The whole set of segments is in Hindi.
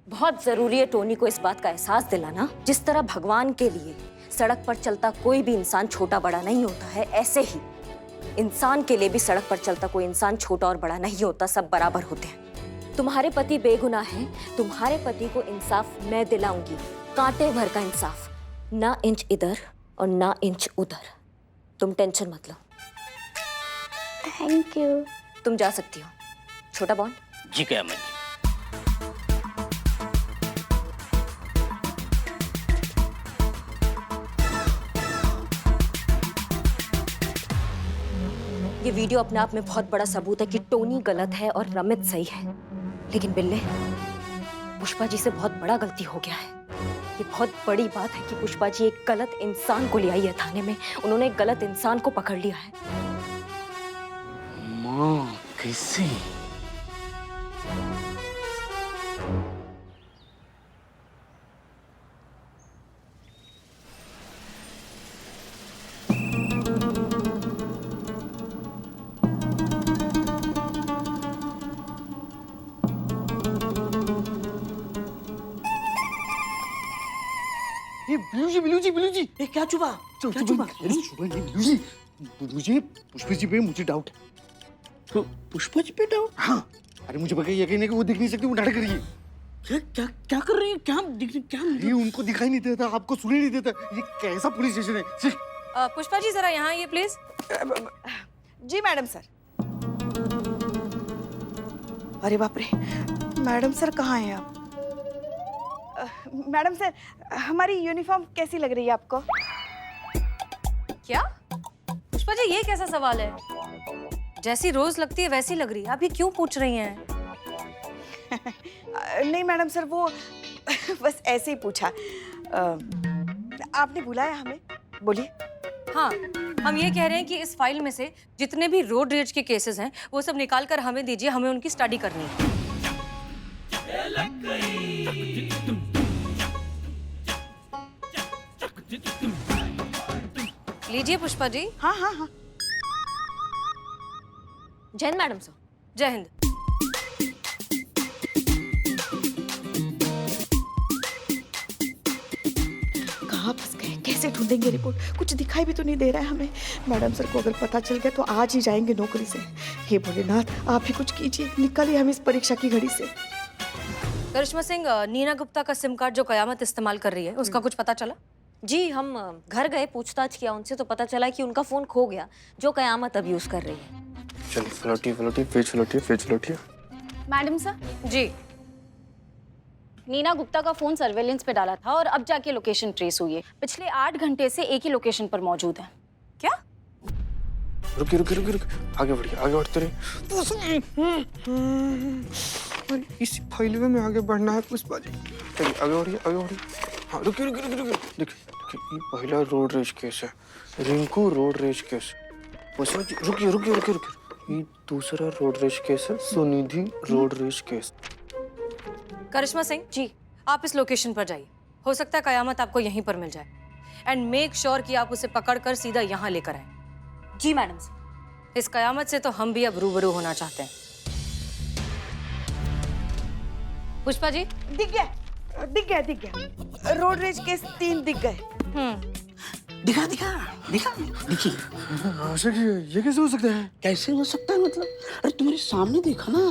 बहुत जरूरी है टोनी को इस बात का एहसास दिलाना, जिस तरह भगवान के लिए सड़क पर चलता कोई भी इंसान छोटा बड़ा नहीं होता है, ऐसे ही इंसान के लिए भी सड़क पर चलता कोई इंसान छोटा और बड़ा नहीं होता, सब बराबर होते हैं। तुम्हारे पति बेगुनाह हैं, तुम्हारे पति को इंसाफ मैं दिलाऊंगी, कांटे भर का इंसाफ, ना इंच इधर और ना इंच उधर। तुम टेंशन मत लो। Thank you. तुम जा सकती हो। छोटा बॉन्ड। जी क़यामत जी। ये वीडियो अपने आप में बहुत बड़ा सबूत है कि टोनी गलत है और रमित सही है। लेकिन बिल्ले, पुष्पा जी से बहुत बड़ा गलती हो गया है। ये बहुत बड़ी बात है कि पुष्पा जी एक गलत इंसान को ले आई है थाने में। उन्होंने एक गलत इंसान को पकड़ लिया है। माँ कैसे? बिलू जी ये क्या चुपा? क्या चुपा? बिलू जी, मुझे पुष्पा जी पे मुझे डाउट है। तो पुष्पा जी पे डाउट? हाँ, अरे मुझे पक्का यकीन है कि वो दिख नहीं सकती, वो नाटक कर रही है। क्या क्या क्या कर रही है? क्या ये उनको दिखाई नहीं देता, आपको सुनाई नहीं देता। ये कैसा पुलिस स्टेशन है? छी! पुष्पा जी जरा यहाँ आइए प्लीज। Ji madam sir. अरे बाप रे, मैडम सर कहाँ हैं आप? मैडम सर, हमारी यूनिफॉर्म कैसी लग रही है आपको? क्या? पुष्पा जी ये कैसा सवाल है? जैसी रोज लगती है वैसी लग रही है, आप ये क्यों पूछ रही हैं? नहीं मैडम सर, वो बस ऐसे ही पूछा। आपने बुलाया हमें, बोलिए। हाँ, हम ये कह रहे हैं कि इस फाइल में से जितने भी रोड रेज के केसेस हैं वो सब निकाल कर हमें दीजिए, हमें उनकी स्टडी करनी है। लीजिए पुष्पा जी। हाँ हाँ हाँ। जय हिंद मैडम सर। जय हिंद। कहाँ फंस गए? कैसे ढूंढेंगे रिपोर्ट? कुछ दिखाई भी तो नहीं दे रहा है हमें। मैडम सर को अगर पता चल गया तो आज ही जाएंगे नौकरी से। हे भोलेनाथ, आप ही कुछ कीजिए, निकालिए हम इस परीक्षा की घड़ी से। करिश्मा सिंह, नीना गुप्ता का सिम कार्ड जो कयामत इस्तेमाल कर रही है उसका कुछ पता चला? जी, हम घर गए, पूछताछ किया उनसे तो पता चला कि उनका फोन खो गया जो कयामत अब यूज कर रही है। चलो फ्लोटी पेज फ्लोटी। मैडम सर, जी। नीना गुप्ता का फोन सर्वेलेंस पे डाला था और अब जाके लोकेशन ट्रेस हुई है। पिछले 8 घंटे से एक ही लोकेशन पर मौजूद है। क्या? रुकी आगे बढ़ते रहे। इस फाइल में आगे बढ़ना है पुष्पा जी। चलिए आगे बढ़िए। हाँ रुकी। देखिए ये पहला रोड रेज केस है, Rinku road rage case. Pushpa ji रुकिए। ये दूसरा रोड रेज केस है, Sunidhi road rage case. Karishma Singh ji, आप इस लोकेशन पर जाइए, हो सकता है कयामत आपको यहीं पर मिल जाए। एंड मेक श्योर कि आप उसे पकड़कर सीधा यहाँ लेकर आए। जी मैडम सर। इस कयामत से तो हम भी अब रूबरू होना चाहते हैं। पुष्पा जी। दिख गया। रोड रेज केस 3 दिख गए। दिखा। देखिए आशा जी, ये कैसे हो सकता है? कैसे हो सकता है मतलब? अरे तुम्हारे सामने देखा ना,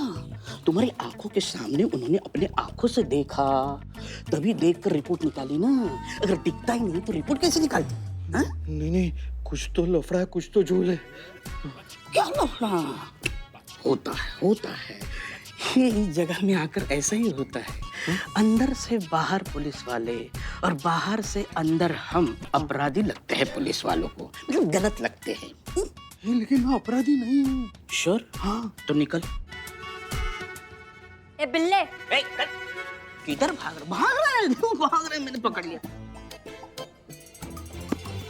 तुम्हारी आंखों के सामने उन्होंने अपने आंखों से देखा, तभी देखकर रिपोर्ट निकाली ना। अगर दिखता ही नहीं तो रिपोर्ट कैसे निकालती? हाँ? नहीं, कुछ तो लफड़ा है, कुछ तो झोल है। क्या लफड़ा? होता है। ये इस जगह में आकर ऐसा ही होता है। अंदर से बाहर पुलिस वाले और बाहर से अंदर हम अपराधी लगते हैं पुलिस वालों को, मतलब गलत लगते हैं। लेकिन मैं अपराधी नहीं हूँ। श्योर? हाँ तो निकल। ए बिल्ले, किधर भाग रहा है? मैंने पकड़ लिया।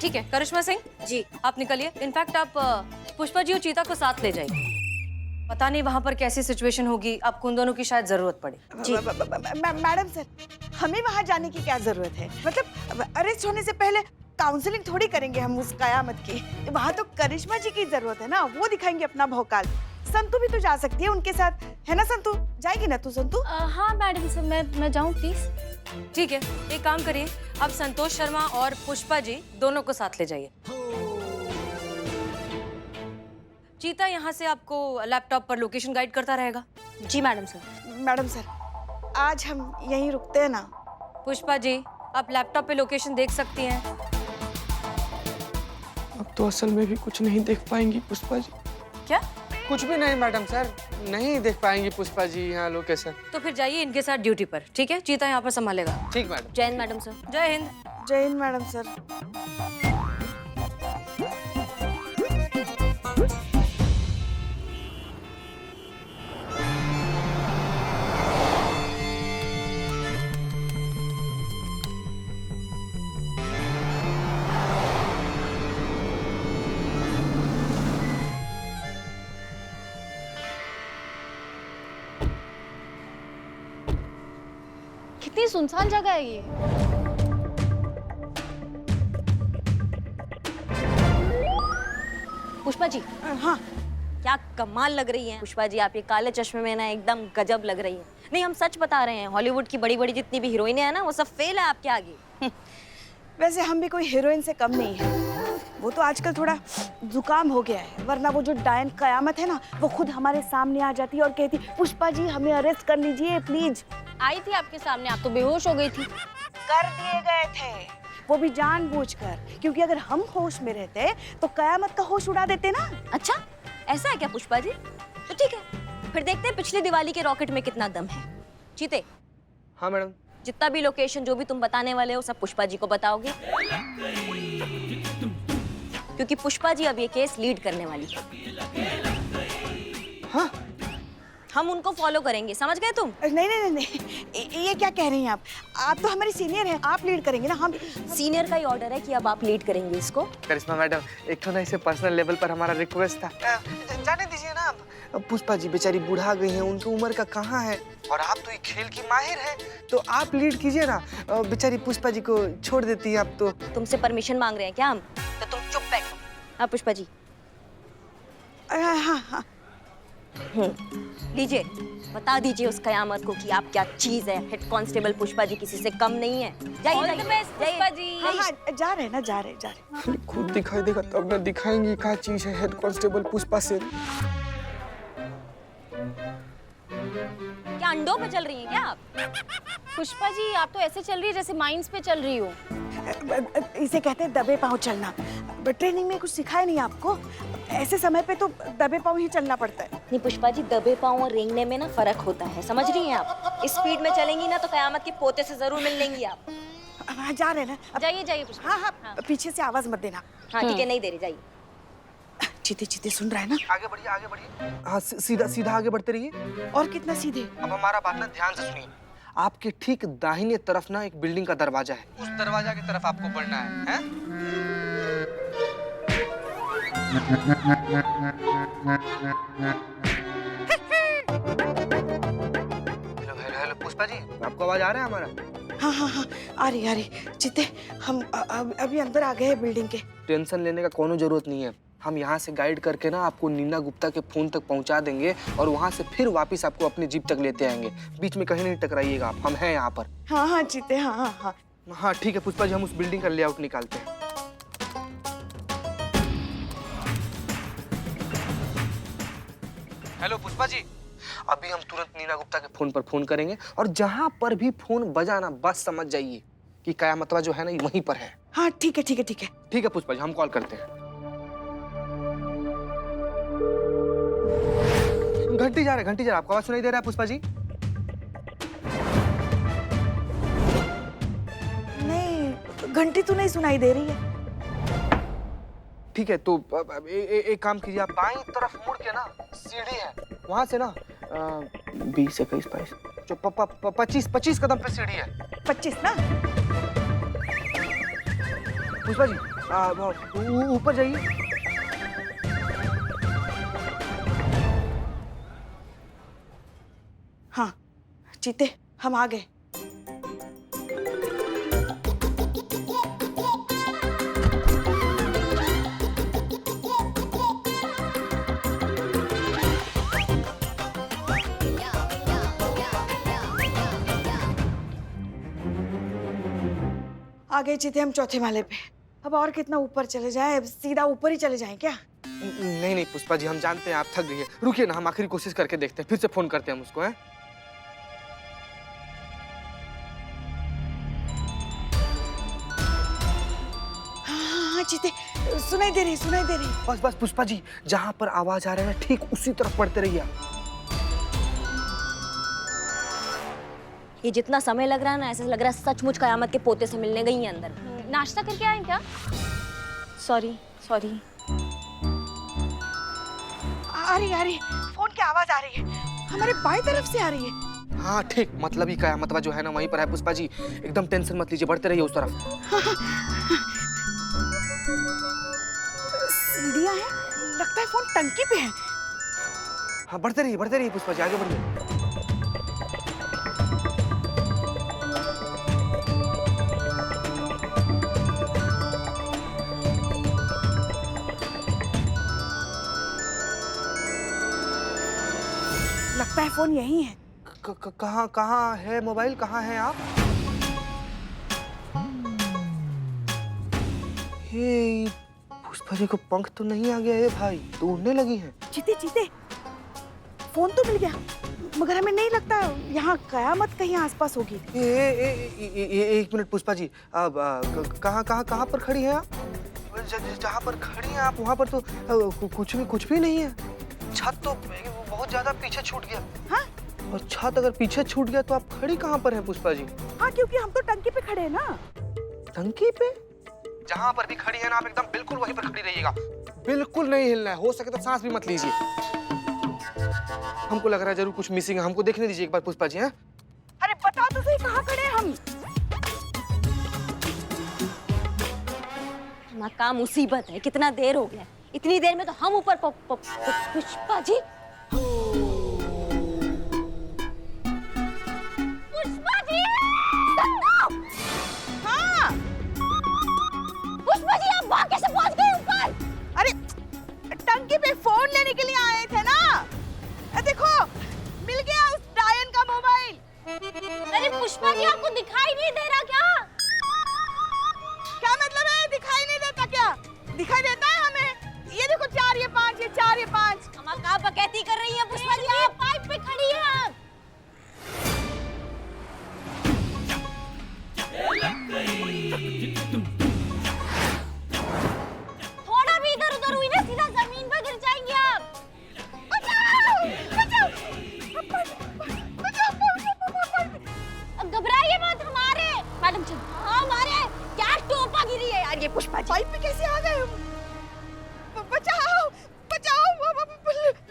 ठीक है करिश्मा सिंह जी, आप निकलिए। इनफैक्ट आप पुष्पा जी और चीता को साथ ले जाइए। पता नहीं वहां पर कैसी सिचुएशन होगी, आपको उन दोनों की शायद जरूरत पड़े। जी। मैडम सर, हमें वहाँ जाने की क्या जरूरत है? मतलब अरेस्ट होने से पहले काउंसलिंग थोड़ी करेंगे हम उस कयामत की। वहाँ तो करिश्मा जी की जरूरत है ना, वो दिखाएंगे अपना भौकाल। संतू भी तो जा सकती है उनके साथ, है ना संतू? जाएगी ना तू संतू? हाँ मैडम सर, मैं जाऊँ प्लीज? ठीक है, एक काम करिए, आप संतोष शर्मा और पुष्पा जी दोनों को साथ ले जाइए। चीता यहाँ से आपको लैपटॉप पर लोकेशन गाइड करता रहेगा। जी मैडम सर। मैडम सर, आज हम यहीं रुकते हैं ना? पुष्पा जी, आप लैपटॉप पे लोकेशन देख सकती हैं। अब तो असल में भी कुछ नहीं देख पाएंगी पुष्पा जी। क्या? कुछ भी नहीं मैडम सर, नहीं देख पाएंगी पुष्पा जी यहाँ लोकेशन। तो फिर जाइए इनके साथ ड्यूटी पर, ठीक है? चीता यहाँ पर संभालेगा। ठीक मैडम। जय हिंद मैडम सर। जय हिंद। जय हिंद मैडम सर। कितनी सुनसान जगह है ये। पुष्पा जी, हाँ, क्या कमाल लग रही है पुष्पा जी, आप ये काले चश्मे में ना एकदम गजब लग रही है। नहीं, हम सच बता रहे हैं, हॉलीवुड की बड़ी बड़ी जितनी भी हीरोइनें हैं ना, वो सब फेल है आपके आगे। वैसे हम भी कोई हीरोइन से कम नहीं है। वो तो आजकल थोड़ा जुकाम हो गया है, वरना वो जो डायन कयामत है ना, वो खुद हमारे सामने आ जाती और कहती, पुष्पा जी हमें अरेस्ट कर लीजिए प्लीज। आई थी आपके सामने, आप तो बेहोश हो गई थी। कर दिए गए थे, वो भी जानबूझकर, क्योंकि अगर हम होश में रहते तो कयामत का होश उड़ा देते ना। अच्छा, ऐसा है क्या पुष्पा जी? तो ठीक है, फिर देखते हैं पिछली दिवाली के रॉकेट में कितना दम है। चीते, हाँ मैडम। जितना भी लोकेशन जो भी तुम बताने वाले हो सब पुष्पा जी को बताओगे, क्योंकि पुष्पा जी अब ये केस लीड करने वाली है। हाँ? हम उनको फॉलो करेंगे, समझ गए तुम? नहीं नहीं नहीं, ये क्या कह रही हैं आप तो हमारी सीनियर हैं, आप लीड करेंगे ना। हम सीनियर का ही ऑर्डर है कि अब आप लीड करेंगे इसको। करिश्मा मैडम, एक तो ना इसे पर्सनल लेवल पर हमारा रिक्वेस्ट था। जाने दीजिए ना आप, पुष्पा जी बेचारी बुढ़ा गई हैं, उनकी उम्र का कहाँ है, और आप तो ये खेल की माहिर हैं, तो आप लीड कीजिए ना। बेचारी पुष्पा जी को छोड़ देती है आप तो। तुमसे परमिशन मांग रहे हैं क्या हम? तो तुम चुप बैठो। हाँ पुष्पा जी। हाँ हाँ, लीजिए, बता दीजिए उस कयामत को कि आप क्या चीज है। हेड कांस्टेबल पुष्पा जी किसी से कम नहीं है। जाइए जाइए पुष्पा जी। हाँ हाँ, जा रहे ना, जा रहे। खुद दिखाई देगा तब न दिखाएंगी क्या चीज है हेड कांस्टेबल पुष्पा से। क्या अंडों पे चल रही हैं क्या आप? पुष्पा जी, आप तो ऐसे चल रही है जैसे माइंस पे चल रही हो। इसे कहते हैं दबे पाँव चलना। ट्रेनिंग में कुछ सिखाया नहीं आपको? ऐसे समय पे तो दबे पाँव ही चलना पड़ता है। नहीं पुष्पा जी, दबे पाँव और रेंगने में ना फर्क होता है, समझ रही हैं आप? इस स्पीड में चलेंगी ना तो कयामत के पोते से जरूर मिल लेंगी आप। हाँ, जा रहे ना। जाइए जाइए पुष्पा। हाँ हाँ, पीछे से आवाज मत देना। हाँ ठीक है, नहीं दे रही, जाइए। चीते चीते सुन रहा है ना? आगे बढ़िए, आगे बढ़िए। हाँ, सीधा सीधा आगे बढ़ते रहिए। और कितना सीधे? अब हमारा बात ना ध्यान से सुनिए। आपके ठीक दाहिने तरफ ना एक बिल्डिंग का दरवाजा है, उस दरवाजा की तरफ आपको बढ़ना है, हैं? Hello hello hello Pushpa ji, आपको आवाज आ रहा है हमारा? हाँ हाँ हाँ, आ रही। चित्ते, हम अभी अंदर आ गए हैं बिल्डिंग के। टेंशन लेने का कोनो जरूरत नहीं है। हम यहाँ से गाइड करके ना आपको नीना गुप्ता के फोन तक पहुँचा देंगे और वहाँ से फिर वापस आपको अपनी जीप तक लेते आएंगे। बीच में कहीं नहीं टकराइएगा आप, हम हैं यहाँ पर। हाँ हाँ चित्ते, हाँ हाँ हाँ। हाँ ठीक है पुष्पा जी, हम उस बिल्डिंग का लेआउट निकालते हैं। हेलो पुष्पा जी, अभी हम तुरंत नीना गुप्ता के फोन पर फोन करेंगे और जहाँ पर भी फोन बजा ना बस समझ जाइए कि कयामतवा जो है ना ये वहीं पर है। हाँ ठीक है ठीक है ठीक है। ठीक है पुष्पा जी, हम कॉल करते हैं। घंटी जा रहा है, आपको आवाज सुनाई दे रहा है पुष्पा जी? नहीं, घंटी तो नहीं सुनाई दे रही है। ठीक है, तो एक काम कीजिए, आप बाईं तरफ मुड़ के ना सीढ़ी है, वहां से ना 20 21 22 जो 25 कदम पे सीढ़ी है। 25 ना? पुष्पा जी ऊपर जाइए। हाँ चीते, हम आ गए। आ गए चीते हम चौथे माले पे। अब और कितना ऊपर चले जाए, अब सीधा ऊपर ही चले जाएं क्या? नहीं नहीं पुष्पा जी, हम जानते हैं आप थक गई हैं। रुकिए ना, हम आखिरी कोशिश करके देखते हैं, फिर से फोन करते हैं हम उसको, हैं? हाँ चीते, सुनाई दे रही, सुनाई दे रही। बस बस पुष्पा जी, जहाँ पर आवाज आ रहा है ना ठीक उसी तरफ पढ़ते रहिए आप। ये जितना समय लग रहा है ना, ऐसा लग रहा है सचमुच कयामत के पोते से मिलने गई हैं अंदर। नाश्ता करके आए क्या? Sorry sorry. आ रही, फोन की आवाज आ रही है, हमारे बाएं तरफ से आ रही है। हाँ ठीक, मतलब ही कयामत जो है ना वहीं पर है पुष्पा जी। एकदम टेंशन मत लीजिए, बढ़ते रहिए उस तरफ। सीढ़ियां हैं, लगता है फोन टंकी पे है। हाँ बढ़ते रहिए पुष्पा जी, आगे बढ़िए। लगता है फोन यही है। कहाँ है मोबाइल, कहाँ है आप? हे पुष्पा जी को पंख तो नहीं आ गया है भाई, तो उड़ने लगी हैं। चीते, फोन तो मिल गया, मगर हमें नहीं लगता यहाँ कयामत कहीं आसपास होगी। एक मिनट पुष्पा जी, अब कहाँ पर खड़ी हैं आप? जहाँ पर खड़ी हैं आप वहाँ पर तो कुछ भी नहीं है। छत तो बहुत ज्यादा पीछे छूट गया। हाँ? और छत अगर पीछे छूट गया तो आप खड़ी कहाँ पर हैं पुष्पा जी? हाँ, क्योंकि हम तो टंकी पे खड़े हैं ना। टंकी पे? जहाँ पर भी खड़ी है ना आप एकदम बिल्कुल वहीं पर खड़ी रहिएगा, बिल्कुल नहीं हिलना है। हो सके तो सांस भी मत लीजिए। हमको लग रहा है जरूर कुछ मिसिंग है, हमको देखने दीजिए एक बार पुष्पा जी। हैं? अरे बताओ तो सही, कहाँ खड़े हैं हम? नाकाम मुसीबत है, कितना देर हो गया, इतनी देर में तो हम ऊपर पुष्पा जी। पुष्पा जी! हाँ, पुष्पा जी आप वहां कैसे पहुंच गए ऊपर? अरे टंकी पे फोन लेने के लिए आए थे ना। देखो, मिल गया उस डायन का मोबाइल। अरे पुष्पा जी आपको दिखाई नहीं दे रहा क्या? क्या मतलब है दिखाई नहीं देता क्या? दिखाई देता है हमें। ये देखो 4 ये 5, ये 4 ये 5। हम कहाँ बकैती कर रही हैं पुष्पा जी, आप पाइप पे खड़ी हैं आप। थोड़ा भी इधर उधर हुई ना सीधा जमीन पर गिर जाएंगे आप। बचाओ! अब घबराइए मत, हमारे मैडम जी, हाँ हमारे क्या टोपा गिरी है यार ये पुष्पा जी। पाइप में कैसे आ गए हम? बचाओ,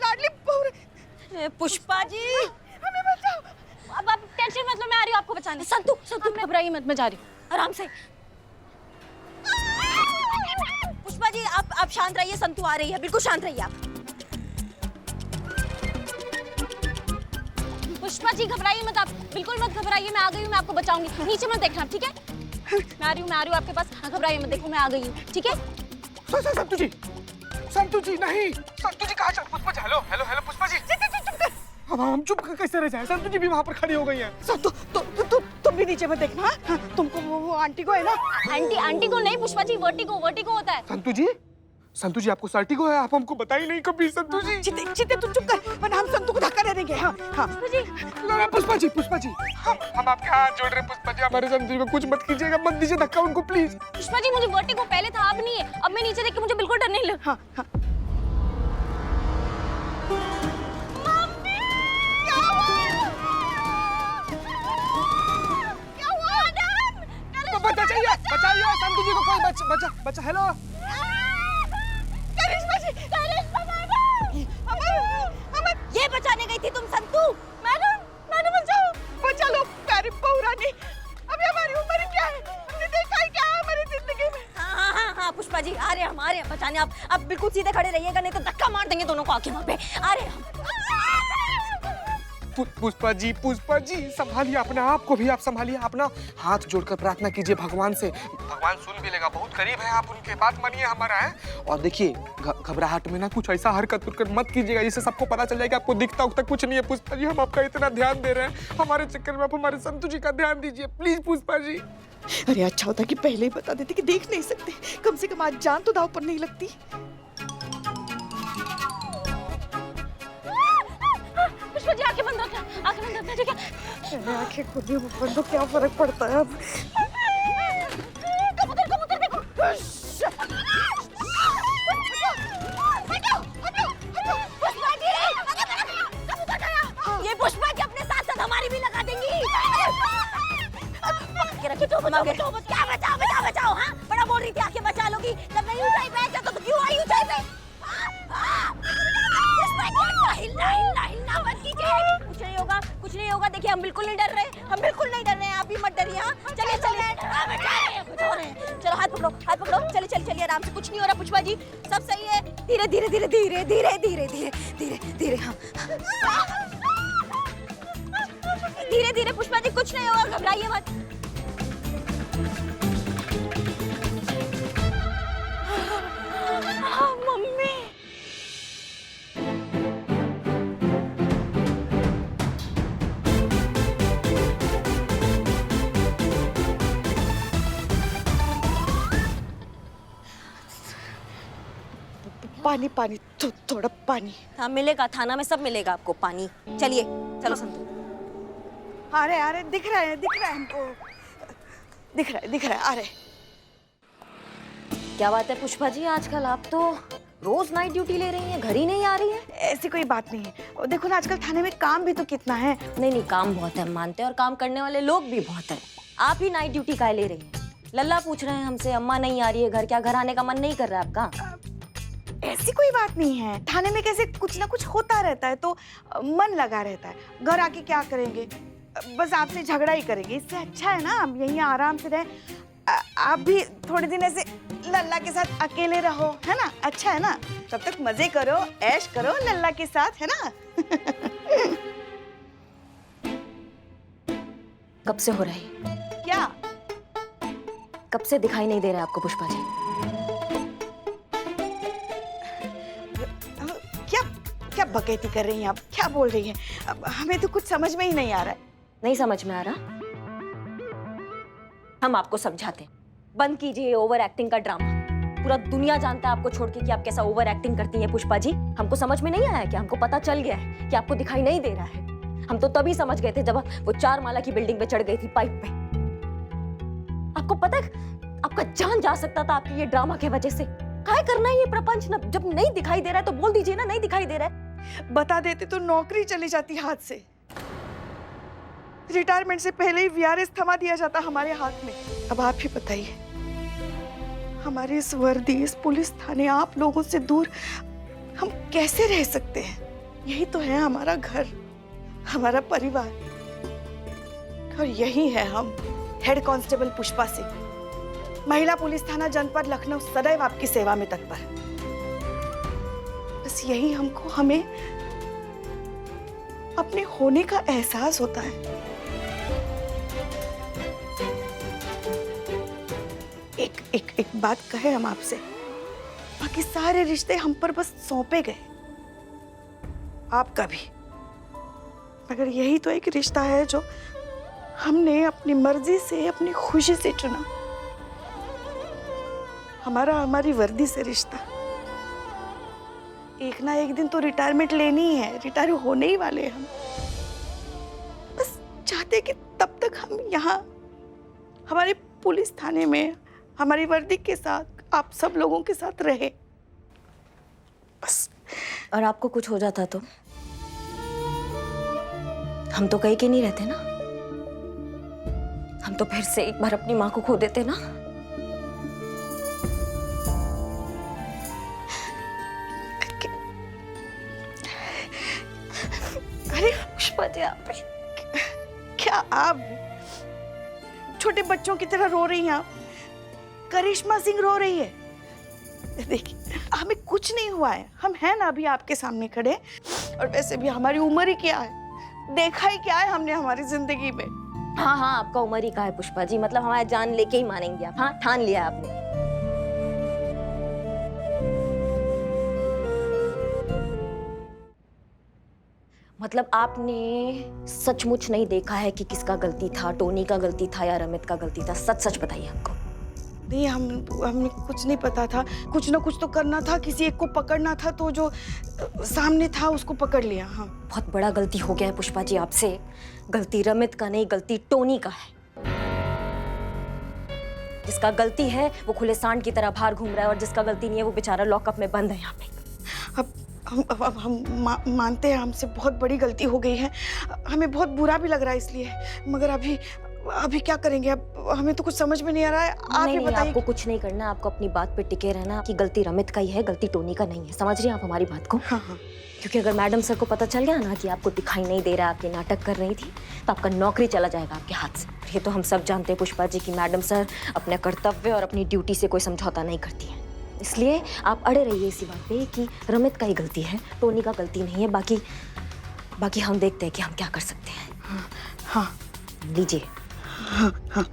लाडली बहू। पुष्पा जी हमें बचाओ। अब आप टेंशन मत लो, मैं आ रही हूँ आपको बचाने। संतु घबराइए मत, मैं जा रही हूँ। आराम से। पुष्पा जी आप शांत रहिए, संतु आ रही है, बिल्कुल शांत रहिए आप। पुष्पा जी घबराइए मत, आप बिल्कुल मत घबराइए, मैं आ गई हूँ, मैं आपको बचाऊंगी। नीचे मत देखना, ठीक है? मैं आ रही हूँ आपके पास। हाँ, घबराइए मत, देखो मैं आ गई हूँ, ठीक है? संतु जी नहीं, संतु जी कहाँ चल? पुष्पा जी, हेलो पुष्पा जी। अब हम चुप कैसे रह जाए? संतु जी भी वहाँ पर खड़ी हो गई हैं। तुम भी नीचे मत देखना। हाँ, तुमको वो आंटी को है ना। आंटी को नहीं पुष्पा जी, वर्टिगो होता है। संतु जी आपको सर्टिगो है, आप हमको बताई नहीं कभी संतु जी। चिते तुम चुप कर, वरना हम संतु को धक्का दे देंगे। हाँ। पुष्पा जी हम आपके हाथ जोड़ रहे हैं पुष्पा जी, हमारे संतु जी को कुछ मत कीजिएगा, मत दीजिए धक्का उनको प्लीज। पुष्पा जी मुझे वर्टिगो पहले था, अब नहीं है। अब मैं नीचे देख के मुझे बिल्कुल डर नहीं लगा। हाँ। बचाइए संतु जी को, कोई बचा। हेलो ये बचाने गई थी तुम संतु? मैडम बचा लो प्यारी बहू रानी। अभी हमारी उम्र क्या है, हमने देखा ही क्या है हमारी जिंदगी में। हाँ पुष्पा जी आ रहे हैं बचाने। आप बिल्कुल सीधे खड़े रहिएगा, नहीं तो धक्का मार देंगे दोनों को आके वहाँ पे। आ रहे हैं। पुष्पा जी संभालिए अपने आप को भी, आप संभालिए अपना। हाथ जोड़कर प्रार्थना कीजिए भगवान से, भगवान सुन भी लेगा, बहुत करीब है आप उनके, बात मानिए हमारा है। और देखिए घबराहट में ना कुछ ऐसा हरकत मत कीजिएगा जिससे सबको पता चल जाएगा आपको दिखता उखता कुछ नहीं है। पुष्पा जी हम आपका इतना ध्यान दे रहे हैं, हमारे चक्कर में आप हमारे संतु जी का ध्यान दीजिए प्लीज पुष्पा जी। अरे अच्छा होता कि पहले ही बता देते कि देख नहीं सकते, कम से कम आज जान तो दाव पर नहीं लगती। पुष्पा जी आंखें बंद रखना, आंखें बंद रखना, ठीक है? अरे आंखें खुद ही बंद तो क्या फर्क पड़ता है अब। कबूतर कबूतर देखो। ये पुष्पा जी अपने साथ साथ हमारी भी लगा देंगी। बचाओ बचाओ बचाओ बचाओ। हाँ बड़ा बोल रही थी आंखें बचा लोगी, जब नहीं ऊंचाई पे आया तो क्यों आई ऊंचाई पे? हिलना हिलना हिलना मत कीजिए। कुछ नहीं होगा, कुछ नहीं होगा। देखिए हम बिल्कुल नहीं डर रहे, हम बिल्कुल नहीं डर रहे हैं, आप भी मत डरिए। हाँ चलिए चलिए, कुछ हो रहे हैं। चलो हाथ पकड़ो, चलिए चलिए चलिए आराम से, कुछ नहीं हो रहा पुष्पा जी, सब सही है। धीरे धीरे धीरे धीरे धीरे धीरे धीरे धीरे धीरे। हाँ धीरे धीरे पुष्पा जी, कुछ नहीं होगा, घबराइए मत। मम्मी पानी पानी, थोड़ा पानी। हाँ मिलेगा, थाना में सब मिलेगा आपको पानी। चलिए चलो संतू। अरे अरे दिख रहा है हमको, दिख रहा है। अरे क्या बात है पुष्पा जी, आजकल आप तो रोज नाइट ड्यूटी ले रही हैं, घर ही नहीं आ रही हैं। ऐसी कोई बात नहीं है, और देखो ना आजकल थाने में काम भी तो कितना है। नहीं काम बहुत है, हम मानते हैं, और काम करने वाले लोग भी बहुत हैं। आप ही नाइट ड्यूटी काहे ले रही हैं? लल्ला पूछ रहे हैं हमसे, अम्मा नहीं आ रही है घर, क्या घर आने का मन नहीं कर रहा है आपका? ऐसी कोई बात नहीं है, थाने में कैसे कुछ ना कुछ होता रहता है तो मन लगा रहता है। घर आके क्या करेंगे, बस आपसे झगड़ा ही करेंगे। इससे अच्छा है ना हम यहीं आराम से रहे। आप भी थोड़े दिन ऐसे लल्ला के साथ अकेले रहो, है ना? अच्छा है ना, तब तक मजे करो, ऐश करो लल्ला के साथ, है ना? कब से हो रहा है? क्या कब से दिखाई नहीं दे रहा है आपको पुष्पा जी? क्या क्या बकैती कर रही हैं आप, क्या बोल रही हैं? अब हमें तो कुछ समझ में ही नहीं आ रहा है। नहीं समझ में आ रहा? हम आपको समझाते हैं, बंद कीजिए ओवर एक्टिंग का ड्रामा। पूरा दुनिया जानता है आपको छोड़ के कि आप कैसा ओवर एक्टिंग करती हैं पुष्पा जी। हमको समझ में नहीं आया कि हमको पता चल गया है कि आपको दिखाई नहीं दे रहा है। हम तो तभी समझ गए थे जब वो 4 माला की बिल्डिंग पे चढ़ गई थी पाइप पे। आपको पता है आपका जान जा सकता था आपकी ये ड्रामा के वजह से। काय करना है ये प्रपंच? ना जब नहीं दिखाई दे रहा है तो बोल दीजिए ना, नहीं दिखाई दे रहा है। बता देते तो नौकरी चली जाती हाथ से। रिटायरमेंट से पहले ही वीआरएस थमा दिया जाता हमारे हाथ में। अब आप ही बताइए, हमारे इस वर्दी, इस पुलिस थाने, आप लोगों से दूर हम कैसे रह सकते हैं? यही तो है हमारा घर, हमारा परिवार, और यही है हम। हेड कांस्टेबल पुष्पा सिंह, महिला पुलिस थाना जनपद लखनऊ, सदैव आपकी सेवा में तत्पर। बस यही हमको, हमें अपने होने का एहसास होता है। एक बात कहे हम आपसे, बाकी सारे रिश्ते हम पर बस सौंपे गए, आपका भी। मगर यही तो एक रिश्ता है जो हमने अपनी मर्जी से, अपनी खुशी से चुना। हमारी वर्दी से रिश्ता। एक ना एक दिन तो रिटायरमेंट लेनी ही है, रिटायर होने ही वाले हैं हम। बस चाहते कि तब तक हम यहाँ हमारे पुलिस थाने में हमारी वर्दी के साथ आप सब लोगों के साथ रहे, बस। और आपको कुछ हो जाता तो हम तो कहीं के नहीं रहते ना। हम तो फिर से एक बार अपनी माँ को खो देते ना। अरे पुष्पा जी, आप क्या आप छोटे बच्चों की तरह रो रही हैं? आप करिश्मा सिंह रो रही है। देखिए हमें कुछ नहीं हुआ है, हम हैं ना अभी आपके सामने खड़े। और वैसे भी हमारी उम्र ही क्या है, देखा ही क्या है हमने हमारी जिंदगी में। हाँ हाँ, आपका उम्र ही का है पुष्पा जी, मतलब हमारा जान लेके ही मानेंगे आप। हाँ ठान लिया आपने। मतलब आपने सचमुच नहीं देखा है कि किसका गलती था, टोनी का गलती था या रमित का गलती था? सच सच बताइए हमको। नहीं, हमें कुछ नहीं पता था। कुछ ना कुछ तो करना था, किसी एक को पकड़ना था, तो जो सामने था उसको पकड़ लिया। हाँ, बहुत बड़ा गलती हो गया है पुष्पा जी आपसे। गलती रमित का नहीं, गलती टोनी का है। जिसका गलती है वो खुले सांड की तरह बाहर घूम रहा है और जिसका गलती नहीं है वो बेचारा लॉकअप में बंद है यहाँ पे। अब हम मानते हैं हमसे बहुत बड़ी गलती हो गई है। हमें बहुत बुरा भी लग रहा है इसलिए, मगर अभी क्या करेंगे? अब हमें तो कुछ समझ में नहीं आ रहा है। आप ही नहीं, बताइए। आपको कुछ नहीं करना, आपको अपनी बात पे टिके रहना कि गलती रमित का ही है, गलती टोनी का नहीं है। समझ रही हैं आप हमारी बात को? हाँ हाँ। क्योंकि अगर मैडम सर को पता चल गया ना कि आपको दिखाई नहीं दे रहा, आप ये नाटक कर रही थी, तो आपका नौकरी चला जाएगा आपके हाथ से। ये तो हम सब जानते हैं पुष्पा जी की मैडम सर अपने कर्तव्य और अपनी ड्यूटी से कोई समझौता नहीं करती है। इसलिए आप अड़े रहिए इसी बात पे कि रमित का ही गलती है, टोनी का गलती नहीं है। बाकी हम देखते हैं कि हम क्या कर सकते हैं। हाँ लीजिए। हाँ हाँ।